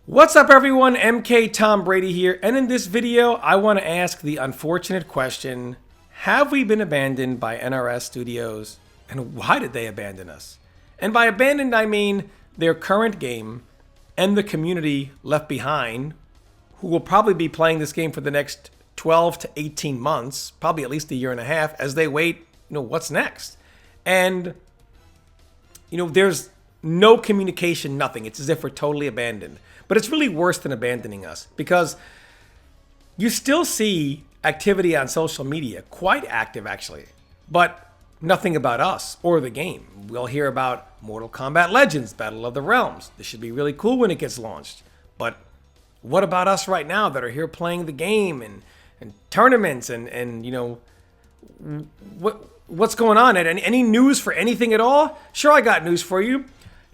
What's up everyone, MK Tom Brady here, and in this video I want to ask the unfortunate question, have we been abandoned by NRS Studios, and why did they abandon us? And by abandoned I mean their current game and the community left behind, who will probably be playing this game for the next 12 to 18 months, probably at least a year and a half, as they wait, what's next? And, there's no communication, nothing. It's as if we're totally abandoned. But it's really worse than abandoning us, because you still see activity on social media, quite active actually, but nothing about us or the game. We'll hear about Mortal Kombat Legends, Battle of the Realms. This should be really cool when it gets launched. But what about us right now that are here playing the game and tournaments and what's going on? Any news for anything at all? Sure, I got news for you.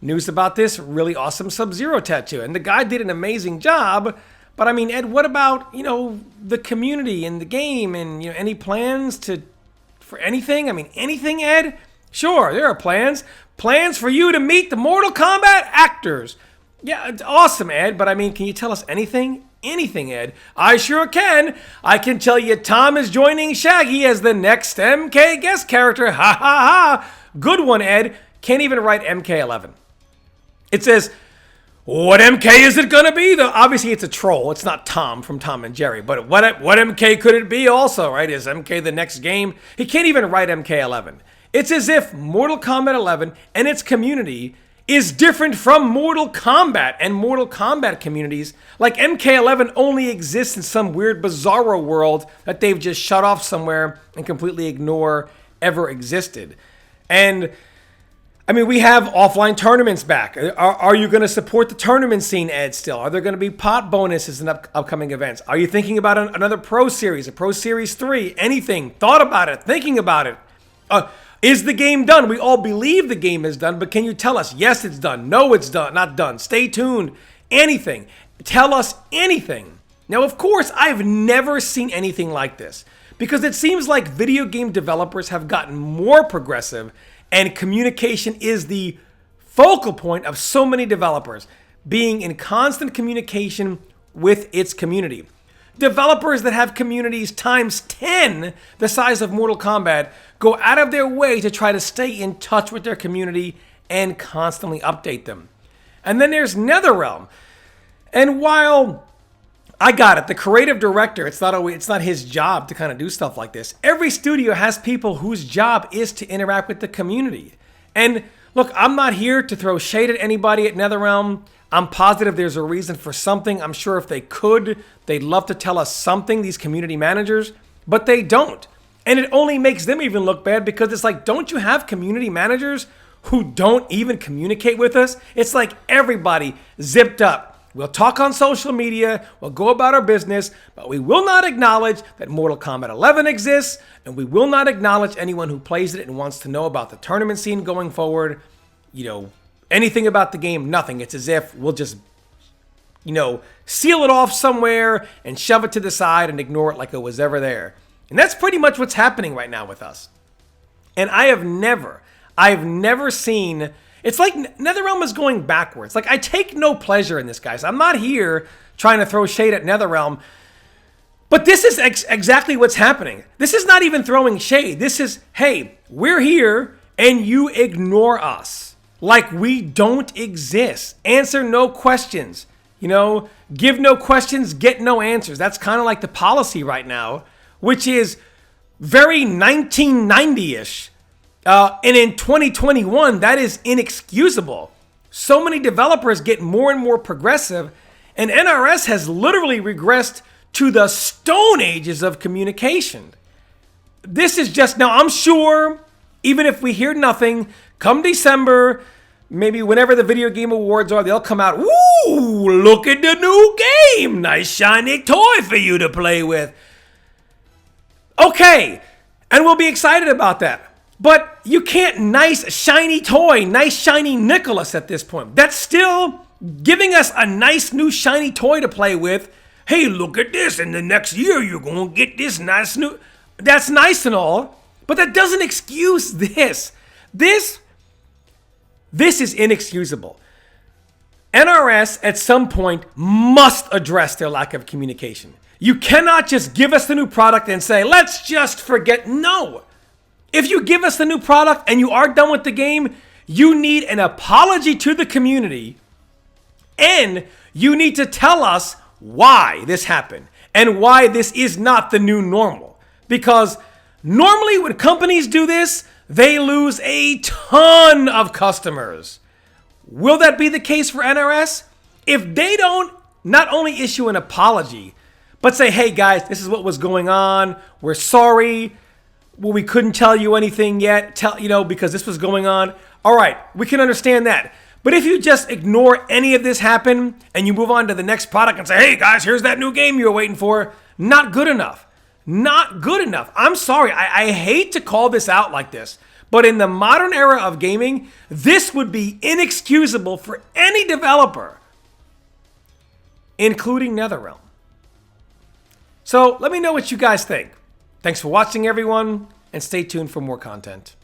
News about this really awesome Sub-Zero tattoo. And the guy did an amazing job. But I mean, Ed, what about, the community and the game and, any plans for anything? I mean, anything, Ed? Sure, there are plans. Plans for you to meet the Mortal Kombat actors. Yeah, it's awesome, Ed. But I mean, can you tell us anything? Anything, Ed? I sure can. I can tell you Tom is joining Shaggy as the next MK guest character. Ha ha ha. Good one, Ed. Can't even write MK11. It says, what MK is it going to be? Obviously, it's a troll. It's not Tom from Tom and Jerry. But what MK could it be also, right? Is MK the next game? He can't even write MK11. It's as if Mortal Kombat 11 and its community is different from Mortal Kombat and Mortal Kombat communities. Like MK11 only exists in some weird bizarro world that they've just shut off somewhere and completely ignore ever existed. And I mean, we have offline tournaments back. Are you going to support the tournament scene, Ed, still? Are there going to be pot bonuses in upcoming events? Are you thinking about another Pro Series, a Pro Series 3, anything? Thought about it, thinking about it? Is the game done? We all believe the game is done, but can you tell us, yes, it's done, no, it's done, not done, stay tuned, anything. Tell us anything. Now, of course, I've never seen anything like this, because it seems like video game developers have gotten more progressive, and communication is the focal point of so many developers, being in constant communication with its community. Developers that have communities times 10 the size of Mortal Kombat go out of their way to try to stay in touch with their community and constantly update them. And then there's NetherRealm. And while I got it, the creative director, it's not his job to kind of do stuff like this. Every studio has people whose job is to interact with the community. And look, I'm not here to throw shade at anybody at NetherRealm. I'm positive there's a reason for something. I'm sure if they could, they'd love to tell us something, these community managers, but they don't. And it only makes them even look bad, because it's like, don't you have community managers who don't even communicate with us? It's like everybody zipped up. We'll talk on social media, we'll go about our business, but we will not acknowledge that Mortal Kombat 11 exists, and we will not acknowledge anyone who plays it and wants to know about the tournament scene going forward. Anything about the game, nothing. It's as if we'll just, seal it off somewhere and shove it to the side and ignore it like it was ever there. And that's pretty much what's happening right now with us. And I've never seen... It's like NetherRealm is going backwards. Like, I take no pleasure in this, guys. I'm not here trying to throw shade at NetherRealm. But this is exactly what's happening. This is not even throwing shade. This is, hey, we're here and you ignore us. Like we don't exist. Answer no questions. Give no questions, get no answers. That's kind of like the policy right now, which is very 1990-ish. And in 2021, that is inexcusable. So many developers get more and more progressive, and NRS has literally regressed to the Stone Ages of communication. This is just, now I'm sure, even if we hear nothing, come December, maybe whenever the video game awards are, they'll come out, ooh, look at the new game, nice shiny toy for you to play with. Okay, and we'll be excited about that. But you can't nice shiny toy, nice shiny Nicholas at this point. That's still giving us a nice new shiny toy to play with. Hey, look at this. In the next year, you're going to get this nice new... That's nice and all, but that doesn't excuse this. This is inexcusable. NRS at some point must address their lack of communication. You cannot just give us the new product and say, let's just forget. No. If you give us the new product and you are done with the game, you need an apology to the community, and you need to tell us why this happened and why this is not the new normal. Because normally when companies do this, they lose a ton of customers. Will that be the case for NRS? If they don't not only issue an apology, but say, hey guys, this is what was going on. We're sorry. Well, we couldn't tell you anything yet, because this was going on. All right, we can understand that. But if you just ignore any of this happen and you move on to the next product and say, hey guys, here's that new game you were waiting for, not good enough. Not good enough. I'm sorry. I hate to call this out like this, but in the modern era of gaming, this would be inexcusable for any developer, including NetherRealm. So let me know what you guys think. Thanks for watching, everyone, and stay tuned for more content.